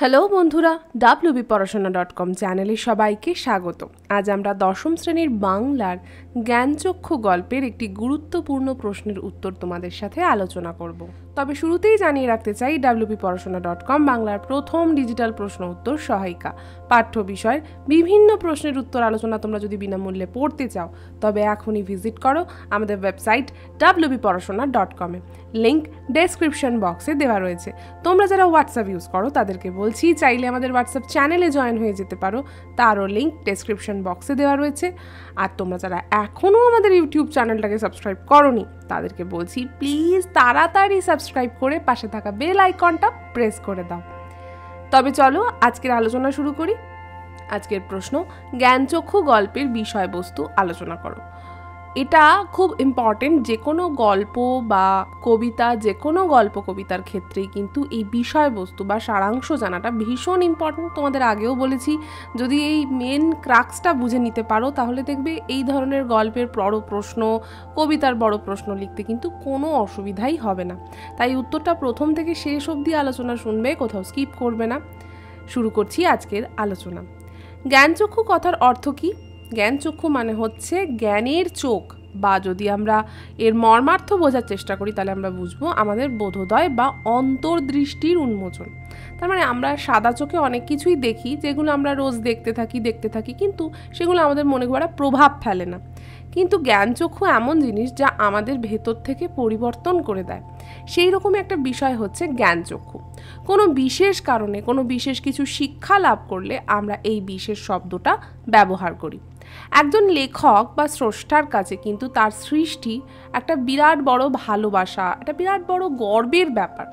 Hello বন্ধুরা, wbporashona.com চ্যানেলে সবাইকে স্বাগত। আজ আমরা দশম শ্রেণীর বাংলার জ্ঞানচক্ষু গল্পের একটি গুরুত্বপূর্ণ প্রশ্নের উত্তর তোমাদের সাথে আলোচনা করব। তবে শুরুতেই জানিয়ে রাখতে চাই, wbporashona.com বাংলার প্রথম ডিজিটাল প্রশ্ন উত্তর সহায়িকা। পাঠ্য বিষয়ের বিভিন্ন প্রশ্নের উত্তর আলোচনা তোমরা যদি বিনামূল্যে পড়তে চাও তবে এখনই ভিজিট করো আমাদের ওয়েবসাইট wbporashona.com এ। লিংক ডেসক্রিপশন বক্সে দেওয়া রয়েছে। তোমরা যারা হোয়াটসঅ্যাপ ইউজ করো তাদেরকে বলছি, চাইলে আমাদের হোয়াটসঅ্যাপ চ্যানেলে জয়েন হয়ে যেতে পারো, তারও লিংক ডেসক্রিপশন বক্সে দেওয়া রয়েছে। আর তোমরা যারা এখনও আমাদের ইউটিউব চ্যানেলটাকে সাবস্ক্রাইব করোনি তাদেরকে বলছি, প্লিজ তাড়াতাড়ি সাবস্ক্রাইব করে পাশে থাকা বেল আইকনটা প্রেস করে দাও। তবে চলো আজকের আলোচনা শুরু করি। আজকের প্রশ্ন, জ্ঞানচক্ষু গল্পের বিষয়বস্তু আলোচনা করো। এটা খুব ইম্পর্টেন্ট। যে কোনো গল্প বা কবিতা, যে কোনো গল্প কবিতার ক্ষেত্রেই কিন্তু এই বিষয়বস্তু বা সারাংশ জানাটা ভীষণ ইম্পর্টেন্ট। তোমাদের আগেও বলেছি, যদি এই মেন ক্রাক্সটা বুঝে নিতে পারো তাহলে দেখবে এই ধরনের গল্পের বড় প্রশ্ন, কবিতার বড় প্রশ্ন লিখতে কিন্তু কোনো অসুবিধাই হবে না। তাই উত্তরটা প্রথম থেকে শেষ অবধি আলোচনা শুনবে, কোথাও স্কিপ করবে না। শুরু করছি আজকের আলোচনা। জ্ঞানচক্ষু কথার অর্থ কী? জ্ঞানচক্ষু মানে হচ্ছে জ্ঞানের চোখ, বা যদি আমরা এর মর্মার্থ বোঝার চেষ্টা করি তাহলে আমরা বুঝবো আমাদের বোধোদয় বা অন্তর্দৃষ্টির উন্মোচন। তার মানে আমরা সাদা চোখে অনেক কিছুই দেখি, যেগুলো আমরা রোজ দেখতে থাকি, কিন্তু সেগুলো আমাদের মনে করা প্রভাব ফেলে না। কিন্তু জ্ঞানচক্ষু এমন জিনিস যা আমাদের ভেতর থেকে পরিবর্তন করে দেয়। সেই রকম একটা বিষয় হচ্ছে জ্ঞানচক্ষু। কোনো বিশেষ কারণে, কোনো বিশেষ কিছু শিক্ষা লাভ করলে আমরা এই বিশেষ শব্দটা ব্যবহার করি। একজন লেখক বা স্রষ্টার কাছে কিন্তু তার সৃষ্টি একটা বিরাট বড় ভালোবাসা, একটা বিরাট বড় গর্বের ব্যাপার।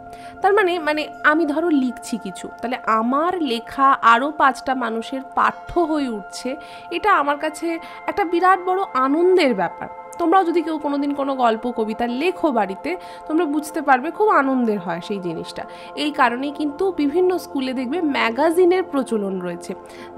তার মানে আমি ধরো লিখছি কিছু, তাহলে আমার লেখা আরও 5টা মানুষের পাঠ্য হয়ে উঠছে, এটা আমার কাছে একটা বিরাট বড় আনন্দের ব্যাপার। তোমরাও যদি কেউ কোনোদিন কোনো গল্প কবিতা লেখো বাড়িতে, তোমরা বুঝতে পারবে খুব আনন্দের হয় সেই জিনিসটা। এই কারণেই কিন্তু বিভিন্ন স্কুলে দেখবে ম্যাগাজিনের প্রচলন রয়েছে,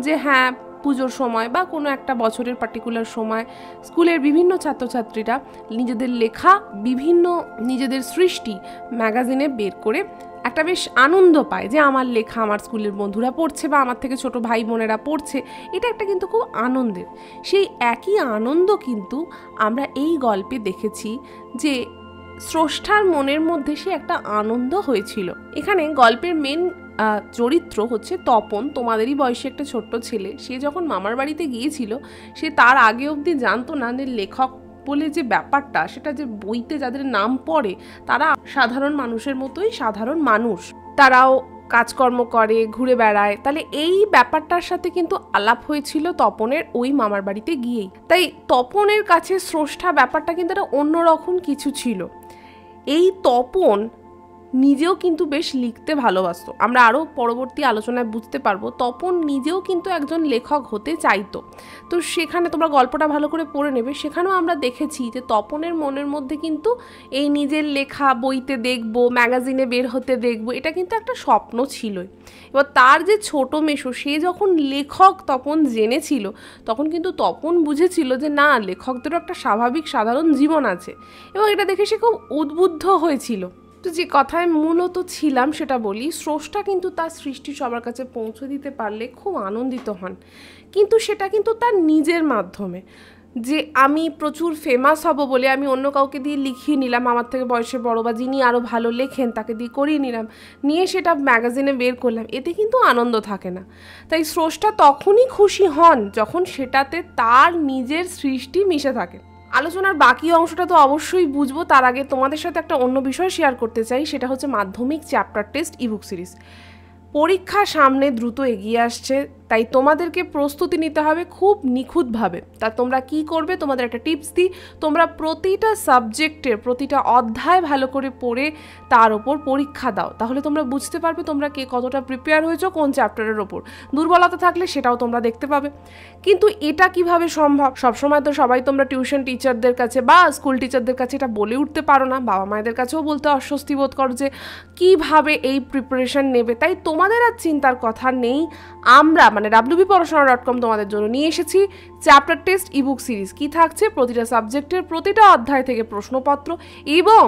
যে হ্যাঁ পুজোর সময় বা কোনো একটা বছরের পার্টিকুলার সময় স্কুলের বিভিন্ন ছাত্রছাত্রীরা নিজেদের লেখা, বিভিন্ন নিজেদের সৃষ্টি ম্যাগাজিনে বের করে একটা বেশ আনন্দ পায়, যে আমার লেখা আমার স্কুলের বন্ধুরা পড়ছে বা আমার থেকে ছোট ভাই বোনেরা পড়ছে। এটা একটা কিন্তু খুব আনন্দের। সেই একই আনন্দ কিন্তু আমরা এই গল্পে দেখেছি, যে স্রষ্টার মনের মধ্যে সে একটা আনন্দ হয়েছিল। এখানে গল্পের মেন চরিত্র হচ্ছে তপন, তোমাদেরই বয়সী একটা ছোট্ট ছেলে। সে যখন মামার বাড়িতে গিয়েছিল, সে তার আগে অবধি জানতো না যে লেখক বলে যে ব্যাপারটা, সেটা যে বইতে যাদের নাম পড়ে তারা সাধারণ মানুষের মতোই সাধারণ মানুষ, তারাও কাজকর্ম করে, ঘুরে বেড়ায়। তাহলে এই ব্যাপারটার সাথে কিন্তু আলাপ হয়েছিল তপনের ওই মামার বাড়িতে গিয়েই। তাই তপনের কাছে স্রষ্টা ব্যাপারটা কিন্তু একটা অন্যরকম কিছু ছিল। এই তপন নিজেও কিন্তু বেশ লিখতে ভালোবাসতো। আমরা আরও পরবর্তী আলোচনায় বুঝতে পারবো তপন নিজেও কিন্তু একজন লেখক হতে চাইতো। তো সেখানে তোমরা গল্পটা ভালো করে পড়ে নেবে, সেখানেও আমরা দেখেছি যে তপনের মনের মধ্যে কিন্তু এই নিজের লেখা বইতে দেখবো, ম্যাগাজিনে বের হতে দেখবো, এটা কিন্তু একটা স্বপ্ন ছিলই। এবার তার যে ছোট মেশো, সে যখন লেখক তপন জেনেছিল, তখন কিন্তু তপন বুঝেছিল যে না, লেখকদেরও একটা স্বাভাবিক সাধারণ জীবন আছে, এবং এটা দেখে সে খুব উদ্বুদ্ধ হয়েছিল। তো যে কথায় মূলত ছিলাম সেটা বলি, স্রষ্টা কিন্তু তার সৃষ্টি সবার কাছে পৌঁছে দিতে পারলে খুব আনন্দিত হন, কিন্তু সেটা কিন্তু তার নিজের মাধ্যমে। যে আমি প্রচুর ফেমাস হব বলে আমি অন্য কাউকে দিয়ে লিখিয়ে নিলাম, আমার থেকে বয়সে বড় বা যিনি আরও ভালো লেখেন তাকে দিয়ে করিয়ে নিলাম, নিয়ে সেটা ম্যাগাজিনে বের করলাম, এতে কিন্তু আনন্দ থাকে না। তাই স্রষ্টা তখনই খুশি হন যখন সেটাতে তার নিজের সৃষ্টি মিশে থাকে। আলোচনার বাকি অংশটা তো অবশ্যই বুঝবো, তার আগে তোমাদের সাথে একটা অন্য বিষয় শেয়ার করতে চাই। সেটা হচ্ছে মাধ্যমিক চ্যাপ্টার টেস্ট ইবুক সিরিজ। পরীক্ষা সামনে দ্রুত এগিয়ে আসছে, তাই তোমাদেরকে প্রস্তুতি নিতে হবে খুব নিখুঁতভাবে। তা তোমরা কি করবে, তোমাদের একটা টিপস দিই, তোমরা প্রতিটা সাবজেক্টের প্রতিটা অধ্যায় ভালো করে পড়ে তার ওপর পরীক্ষা দাও। তাহলে তোমরা বুঝতে পারবে তোমরা কে কতটা প্রিপেয়ার হয়েছো কোন চ্যাপ্টারের ওপর। দুর্বলতা থাকলে সেটাও তোমরা দেখতে পাবে। কিন্তু এটা কিভাবে সম্ভব? সবসময় তো সবাই তোমরা টিউশন টিচারদের কাছে বা স্কুল টিচারদের কাছে এটা বলে উঠতে পারো না, বাবা মায়েদের কাছেও বলতে অস্বস্তি বোধ করো যে কীভাবে এই প্রিপারেশন নেবে। তাই তোমাদের আর চিন্তার কথা নেই, আমরা wbporashona.com তোমাদের জন্য নিয়ে এসেছি চ্যাপ্টার টেস্ট ইবুক সিরিজ। কি থাকছে? প্রতিটা সাবজেক্টের প্রতিটা অধ্যায় থেকে প্রশ্নপত্র, এবং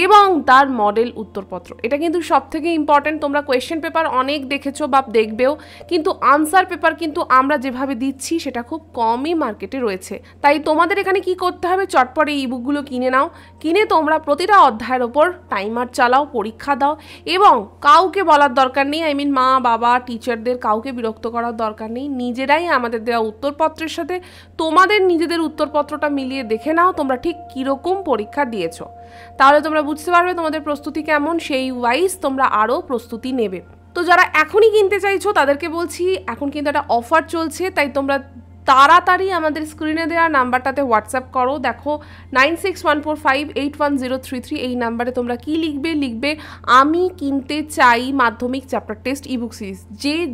এবং তার মডেল উত্তরপত্র। এটা কিন্তু সবথেকে ইম্পর্টেন্ট। তোমরা কোয়েশ্চেন পেপার অনেক দেখেছো বা দেখবেও, কিন্তু আনসার পেপার কিন্তু আমরা যেভাবে দিচ্ছি সেটা খুব কমই মার্কেটে রয়েছে। তাই তোমাদের এখানে কি করতে হবে, চটপট এই ইবুকগুলো কিনে নাও, কিনে তোমরা প্রতিটা অধ্যায়ের ওপর টাইমার চালাও, পরীক্ষা দাও, এবং কাউকে বলার দরকার নেই, মা বাবা টিচারদের কাউকে বিরক্ত করার দরকার নেই। নিজেরাই আমাদের দেওয়া উত্তরপত্রের সাথে তোমাদের নিজেদের উত্তরপত্রটা মিলিয়ে দেখে নাও তোমরা ঠিক কীরকম পরীক্ষা দিয়েছো। তাহলে তোমরা বুঝতে পারবে তোমাদের প্রস্তুতি কেমন, সেই ওয়াইজ তোমরা আরও প্রস্তুতি নেবে। তো যারা এখনই কিনতে চাইছো তাদেরকে বলছি, এখন কিন্তু একটা অফার চলছে, তাই তোমরা তাড়াতাড়ি আমাদের স্ক্রিনে দেওয়া নাম্বারটাতে হোয়াটসঅ্যাপ করো। দেখো 9614581033 এই নাম্বারে তোমরা কি লিখবে আমি কিনতে চাই মাধ্যমিক চ্যাপ্টার টেস্ট ইবুক সিরিজ।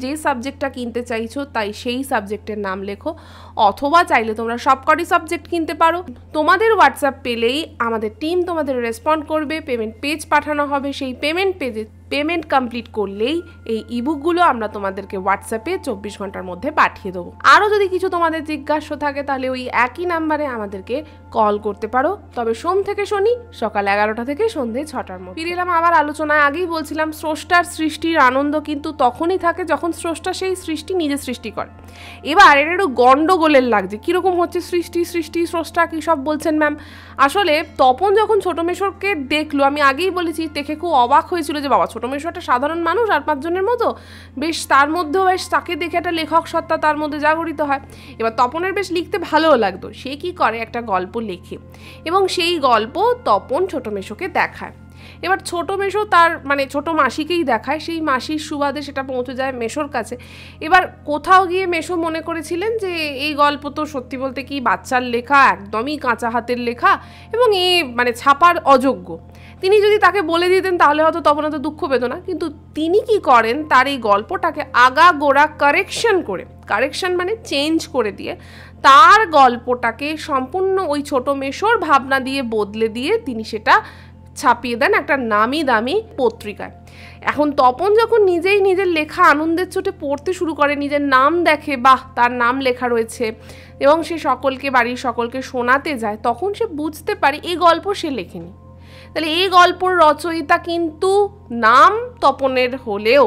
যে সাবজেক্টটা কিনতে চাইছো তাই সেই সাবজেক্টের নাম লেখো, অথবা চাইলে তোমরা সবকটি সাবজেক্ট কিনতে পারো। তোমাদের হোয়াটসঅ্যাপ পেলেই আমাদের টিম তোমাদের রেসপন্ড করবে, পেমেন্ট পেজ পাঠানো হবে, সেই পেমেন্ট কমপ্লিট করলেই এই ইবুকগুলো আমরা তোমাদেরকে হোয়াটসঅ্যাপে 24 ঘন্টার মধ্যে পাঠিয়ে দেবো। আরও যদি কিছু তোমাদের জিজ্ঞাসা থাকে তাহলে ওই একই নাম্বারে আমাদেরকে কল করতে পারো, তবে সোম থেকে শনি সকাল 11টা থেকে সন্ধে 6টার মধ্যে। ফিরে এলাম আবার আলোচনায়। আগেই বলছিলাম স্রষ্টার সৃষ্টির আনন্দ কিন্তু তখনই থাকে যখন স্রষ্টা সেই সৃষ্টি নিজে সৃষ্টি করে। এবার এটা একটু গন্ডগোলের লাগছে, কীরকম হচ্ছে সৃষ্টি স্রষ্টা কী সব বলছেন ম্যাম। আসলে তপন যখন ছোট মেশোরকে দেখলো, আমি আগেই বলেছি, দেখে খুব অবাক হয়েছিল যে বাবা ছোট মেশো একটা সাধারণ মানুষ আর 5 জনের মতো, বেশ তার মধ্যেও বেশ তাকে দেখে একটা লেখক সত্তা তার মধ্যে জাগরিত হয়। এবার তপনের বেশ লিখতে ভালোও লাগতো, সে কি করে একটা গল্প লেখে এবং সেই গল্প তপন ছোট মেশোকে দেখায়। এবার ছোট মেশো তার ছোট মাসিকেই দেখায়, সেই মাসির সুবাদে সেটা পৌঁছে যায় মেশোর কাছে। এবার কোথাও গিয়ে মেশো মনে করেছিলেন যে এই গল্প তো সত্যি বলতে কি বাচ্চার লেখা, একদমই কাঁচা হাতের লেখা এবং ছাপার অযোগ্য। তিনি যদি তাকে বলে দিতেন তাহলে হয়তো তখন হয়তো দুঃখ পেত না, কিন্তু তিনি কি করেন, তার এই গল্পটাকে আগাগোড়া কারেকশন চেঞ্জ করে দিয়ে তার গল্পটাকে সম্পূর্ণ ওই ছোট মেশোর ভাবনা দিয়ে বদলে দিয়ে তিনি সেটা ছাপিয়ে দেন একটা নামি দামি পত্রিকায়। এখন তপন যখন নিজেই নিজের লেখা আনন্দের চোটে পড়তে শুরু করে, নিজের নাম দেখে, বাহ তার নাম লেখা রয়েছে, এবং সে বাড়ির সকলকে শোনাতে যায়, তখন সে বুঝতে পারে এই গল্প সে লেখেনি। তাহলে এই গল্পর রচয়িতা কিন্তু নাম তপনের হলেও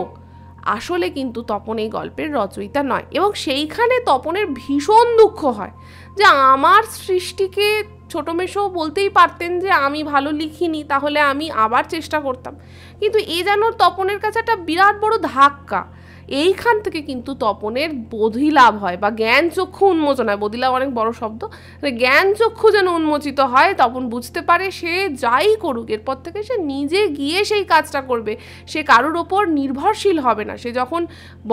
আসলে কিন্তু তপন এই গল্পের রচয়িতা নয়। এবং সেইখানে তপনের ভীষণ দুঃখ হয় যে আমার সৃষ্টিকে ছোট মেশো বলতেই পারতেন যে আমি ভালো লিখিনি, তাহলে আমি আবার চেষ্টা করতাম, কিন্তু এ যেন তপনের কাছে একটা বিরাট বড় ধাক্কা। এইখান থেকে কিন্তু তপনের বোধিলাভ হয় বা জ্ঞান চক্ষু উন্মোচন হয়, বোধিলাভ অনেক বড় শব্দ, জ্ঞান চক্ষু যেন উন্মোচিত হয়। তপন বুঝতে পারে সে যাই করুক এরপর থেকে সে নিজে গিয়ে সেই কাজটা করবে, সে কারোর ওপর নির্ভরশীল হবে না। সে যখন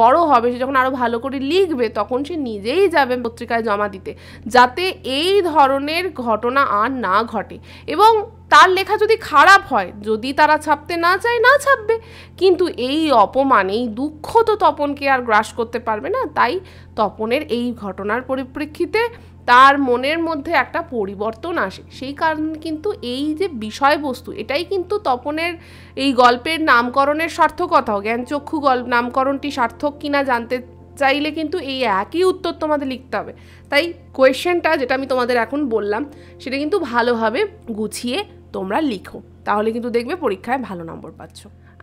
বড় হবে, সে যখন আরও ভালো করে লিখবে, তখন সে নিজেই যাবে পত্রিকায় জমা দিতে, যাতে এই ধরনের ঘটনা আর না ঘটে। এবং তার লেখা যদি খারাপ হয়, যদি তারা ছাপতে না চায় না ছাপবে, কিন্তু এই অপমান, এই দুঃখ তো তপনকে আর গ্রাস করতে পারবে না। তাই তপনের এই ঘটনার পরিপ্রেক্ষিতে তার মনের মধ্যে একটা পরিবর্তন আসে। সেই কারণে কিন্তু এই যে বিষয়বস্তু, এটাই কিন্তু তপনের এই গল্পের নামকরণের সার্থকতাও। জ্ঞানচক্ষু নামকরণটি সার্থক কিনা জানতে চাইলে কিন্তু এই একই উত্তর তোমাদের লিখতে হবে। তাই কোয়েশ্চেনটা যেটা আমি তোমাদের এখন বললাম সেটা কিন্তু ভালোভাবে গুছিয়ে তোমরা লিখো, তাহলে কিন্তু দেখবে পরীক্ষায় ভালো নম্বর পাচ্ছ।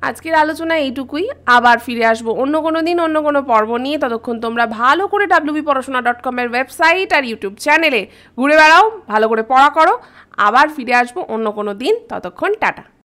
আজকের আলোচনা এইটুকুই, আবার ফিরে আসবো অন্য কোনো দিন অন্য কোনো পর্ব নিয়ে। ততক্ষণ তোমরা ভালো করে wbporashona.com এর ওয়েবসাইট আর ইউটিউব চ্যানেলে ঘুরে বেড়াও, ভালো করে পড়া করো। আবার ফিরে আসবো অন্য কোনো দিন, ততক্ষণ টাটা।